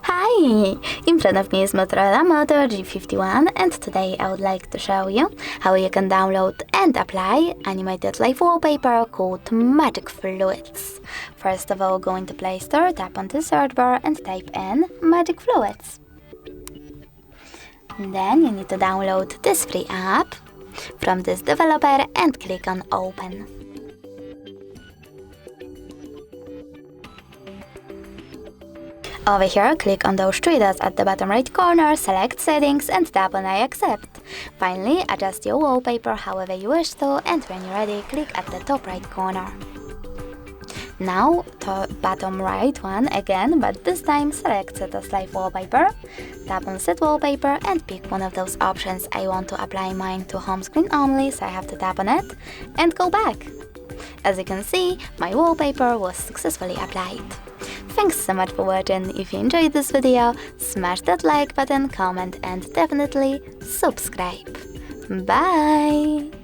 Hi! In front of me is Motorola Moto G51, and today I would like to show you how you can download and apply animated live wallpaper called Magic Fluids. First of all, go into Play Store, tap on the search bar and type in Magic Fluids. Then you need to download this free app from this developer and click on Open. Over here, click on those three dots at the bottom right corner, select Settings and tap on I accept. Finally, adjust your wallpaper however you wish to, and when you're ready, click at the top right corner. Now, bottom right one again, but this time select Set as Live Wallpaper, tap on Set Wallpaper and pick one of those options. I want to apply mine to home screen only, so I have to tap on it and go back. As you can see, my wallpaper was successfully applied. Thanks so much for watching. If you enjoyed this video, smash that like button, comment and definitely subscribe. Bye!